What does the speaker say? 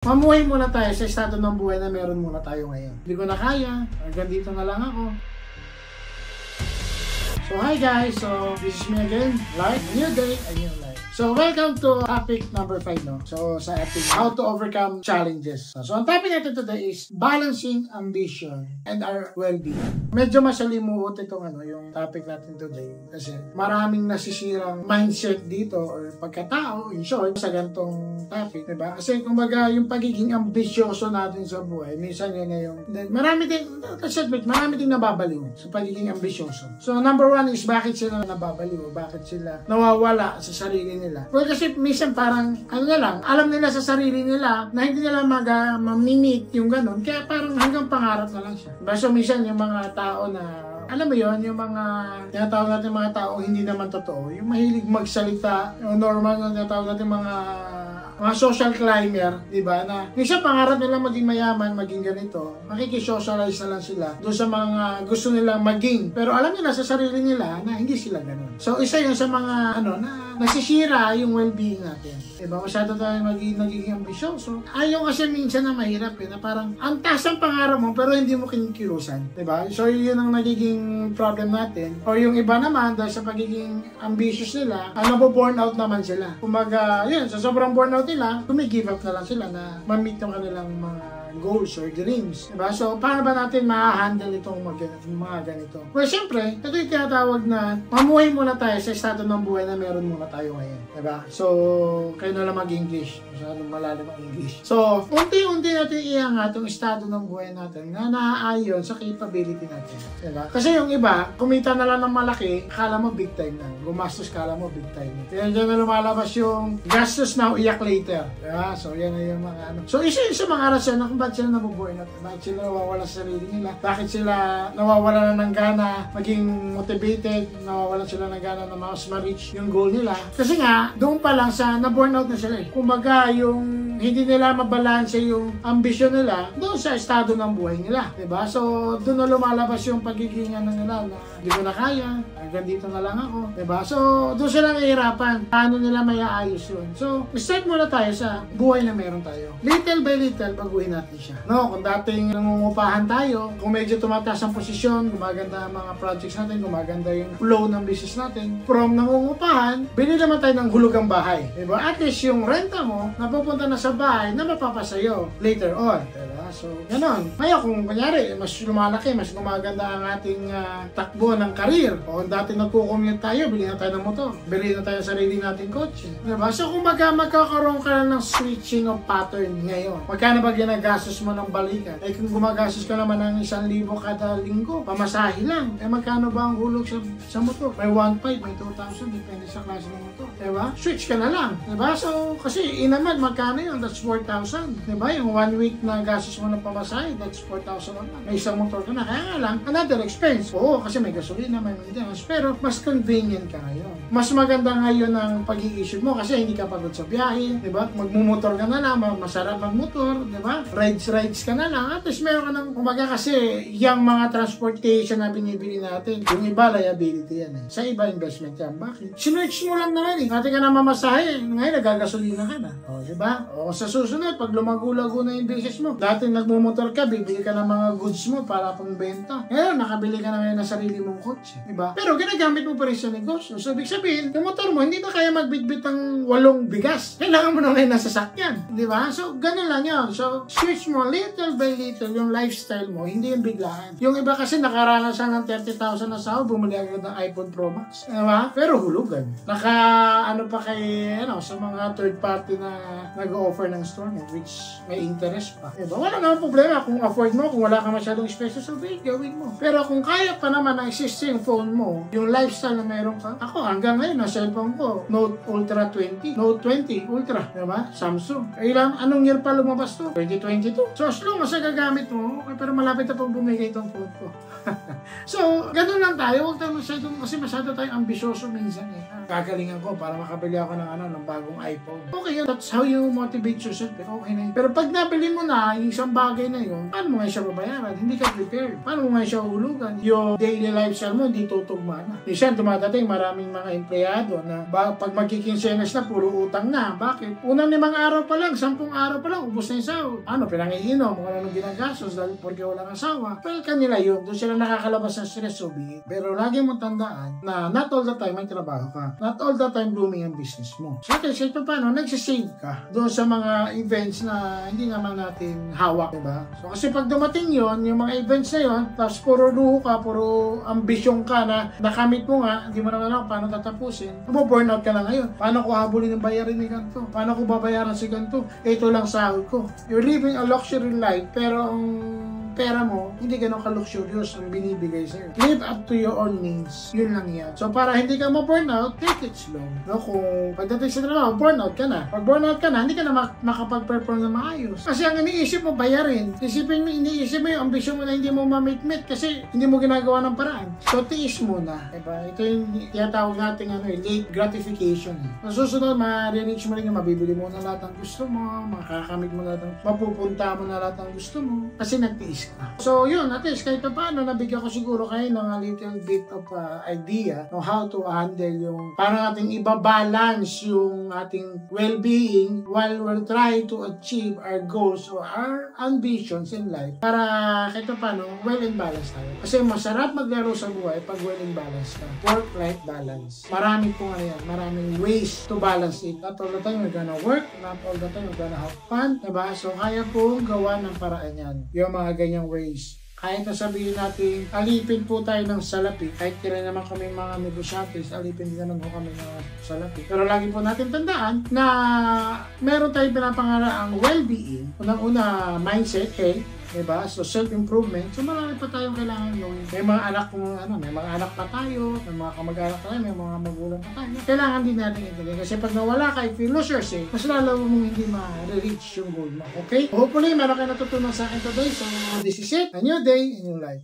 Mamuhay muna tayo sa estado ng buhay na meron muna tayo ngayon. Hindi ko na kaya, hanggang dito na lang ako. So hi guys, so this is me again, like a new day, a new life. So welcome to topic number 5, no? So sa ating how to overcome challenges. So ang topic natin today is balancing ambition and our well-being. Medyo masalimuot itong yung topic natin today kasi maraming nasisirang mindset dito or pagkatao in short sa gantong topic, diba? Kasi kumbaga yung pagiging ambisyoso natin sa buhay, minsan yun na yung marami din nababaliw sa pagiging ambisyoso. So number 1 is bakit sila nababaliw, bakit sila nawawala sa sarili nila. Well, kasi minsan parang alam nila sa sarili nila na hindi nila mamimit yung ganun, kaya parang hanggang pangarap na lang siya. So minsan yung mga tao na alam mo yon, yung mga tinatawag natin mga tao hindi naman totoo, yung mahilig magsalita, yung normal na tinatawag natin mga social climber, di ba? Na minsan pangarap nila maging mayaman, maging ganito, makikisocialize na lang sila doon sa mga gusto nilang maging. Pero alam nila sa sarili nila na hindi sila ganun. So isa yun sa mga na nasisira yung well-being natin. Diba? Masyado tayo nagiging ambisyoso. Ayaw kasi minsan na mahirap na parang ang taas ang pangarap mo pero hindi mo kinikilusan. Diba? So yun ang nagiging problem natin. O yung iba naman dahil sa pagiging ambitious nila, napo-burnout naman sila. Kumaga, yun, sa sobrang burnout nila, give up na lang sila na ma-meet yung kanilang mga goals or dreams. Diba? So, paano ba natin ma-handle itong mga ganito? Well, syempre, ito yung tinatawag na mamuhay muna tayo sa estado ng buhay na meron muna tayo ngayon. Diba? So, kayo na lang mag-English. Masyadong malalim ang English. So, unti-unti natin iangat yung estado ng buhay natin na naaayon sa capability natin. Diba? Kasi yung iba, kumita na lang ng malaki, akala mo big time na. Gumastos, akala mo big time. Kaya dyan na lumalabas yung gastos now, iyak later. Diba? So, yan na yung mga So, isa sa mga rason na bakit sila nabubuhay natin? Bakit sila nawawala sa sarili nila? Bakit sila nawawala na ng gana maging motivated? Nawawala sila ng gana na mas ma-reach yung goal nila? Kasi nga, doon pa lang sa na-burnout na sila eh. Kumbaga, yung hindi nila mabalanse yung ambisyon nila doon sa estado ng buhay nila. Diba? So, doon na lumalabas yung pagiging nila na hindi ko na kaya, hanggang dito na lang ako. Diba? So, doon sila nahihirapan. Paano nila maiaayos yun? So, start muna tayo sa buhay na meron tayo. Little by little, baguhin natin siya. No, kung dating nangungupahan tayo, kung medyo tumataas ang posisyon, gumaganda ang mga projects natin, gumaganda yung flow ng business natin, from nangungupahan, bili naman tayo ng hulugang bahay. Diba? At least yung renta mo, napupunta na sa bahay na mapapasayo later on. Diba? So, ganon. Ngayon, kung kunyari, mas lumalaki, mas gumaganda ang ating takbo ng karir, o dati nagko-commute tayo, bili na tayo ng motor, bili na tayo sarili nating kotse. Diba? So, kung magkakaroon ka ng switching of pattern ngayon, magkano ba ginagastos mo ng balikan? Eh kung gumagastos ka naman ng 1,000 kada linggo, pamasahe lang. Eh magkano ba ang hulog sa motor? May 1,500, may 2,000, depende sa klase ng motor. Diba? Switch ka na lang. Diba? So, kasi inaman, magkano yun? That's 4,000. Diba? Yung 1 week na gastos mo ng pamasahe, that's 4,000 lang. May isang motor ka na. Kaya nga lang, another expense. Oo, kasi may gasolina, may maintenance. Pero, mas convenient ka ngayon. Mas maganda ngayon ang pag-iisip mo kasi hindi ka pagod sa biyahe. Diba? Magmumotor ka na lang, masarap magmotor. Diba? Rides ka na lang. At least meron ka ng, kumbaga kasi, yung mga transportation na binibili natin, yung iba liability yan eh. Sa iba investment yan. Bakit? Sinerch mo lang naman eh. Dati ka na mamasahe, ngayon nagagasolina ka na. O, diba? O, sa susunod, pag lumago-lago na yung business mo, dati nagmumotor ka, bibili ka ng mga goods mo para pang benta. Ngayon, nakabili ka na ngayon ng sarili mong kotse. Diba? Pero ginagamit mo pa rin sa negosyo. So, ibig sabihin, yung motor mo, hindi na kaya magbitbit ng 8 bigas. Kailangan mo na ngayon nasa sasakyan. Diba? So, ganun lang yun. So, switch mo little by little yung lifestyle mo, hindi yung biglaan. Yung iba kasi nakaranas siya ng 30,000 na sahod, bumili agad ng iPhone Pro Max. Diba? Pero hulugan. Pa kay, sa mga third party na nag-offer ng store mo, which may interest pa. Diba? Wala naman problema kung afford mo, kung wala ka masyadong special, so gawin mo. Pero kung kaya pa naman ang existing phone mo, yung lifestyle na meron ka, ako hanggang ngayon, na cellphone ko, Note Ultra 20, Note 20 Ultra, diba? Samsung. Anong year pa lumabas to? 2022. So, as long as gagamit mo, okay, pero malapit na pang bumigay itong phone ko. So, ganun lang tayo. Huwag tayo kasi masyado tayong ambisyoso minsan eh. Gagalingan ko para makabili ako ng bagong iPhone. Okay, that's how you motivate yourself. Okay na yun. Pero pag nabili mo na, yung isang bagay na yun, paano mo nga siya babayaran? Hindi ka prepared. Paano mo nga siya uhulugan? Yung daily lifestyle mo, hindi tutugma na. Minsan, dumadating maraming mga empleyado na pag magkikinsenas na, puro utang na. Bakit? Unang 5 araw pa lang, 10 araw pa lang, ubos na yung sahod. Ano, pinangiinom, kung anong ginagastos dahil porque walang asawa. Well, kanila yun. Doon sila nakakalabas ng stress, so be it. Pero lagi mo tandaan na not all the time may trabaho ka. Not all the time blooming ang business mo. So, at least, paano, nagsisave ka doon sa mga events na hindi naman natin hawak, diba? So, kasi pag dumating yon, yung mga events na yon, tapos puro luho ka, puro ambisyon ka na nakamit mo nga, hindi mo naman ako paano tatapusin. Burnout ka na ngayon. Paano ko habulin ng bayarin ni ganito? Paano ko babayaran si ganito? Ito lang sahod ko. You're living a luxury life, pero ang pera mo, hindi ganun ka-luxurious ang binibigay sa'yo. Live up to your own means. Yun lang yan. So, para hindi ka ma-burnout, take it slow. No? Kung pagdating sa trabaho, burnout ka na. Pag burnout ka na, hindi ka na makapag-perform na maayos. Kasi ang iniisip mo, bayarin. Iniisip mo yung ambisyon mo na hindi mo ma-meet kasi hindi mo ginagawa ng paraan. So, tiis mo na. Diba? Ito yung tinatawag natin late gratification. Sa susunod, ma-reach mo rin yung mabibili mo na lahat ng gusto mo, makakamit mo na lahat ng, mapupunta mo na lahat ng gusto mo. Kasi nagtiis. So yun, at least kahit paano nabigyan ko siguro kayo ng a little bit of idea on how to handle yung parang ating ibabalance yung ating well-being while we're trying to achieve our goals or our ambitions in life para kahit paano well in balance tayo. Kasi masarap maglaro sa buhay pag well in balance ka. Work-life balance. Marami po maraming ways to balance it. Not all the time we're gonna work, not all the time we're gonna have fun, diba? So kaya pong gawa ng paraan yan. Yung mga ganyang ways. Kahit na sabihin natin, alipin po tayo ng salapi. Kahit kila naman kami mga negosyantes, alipin din naman po kami ng salapi. Pero lagi po natin tandaan na meron tayong pinapangaraang well-being. Unang-una, mindset, health. Diba? So, self-improvement. So, marami pa tayong kailangan yung may mga anak may mga anak pa tayo, may mga kamag-anak tayo, may mga magulang pa tayo. Kailangan din natin ito. Kasi pag nawala ka, if you lose yourself, mas lalo mong hindi ma-reach yung goal mo. Okay? Hopefully, meron kayo natutunan sa akin today. So, this is it. A new day, a new life.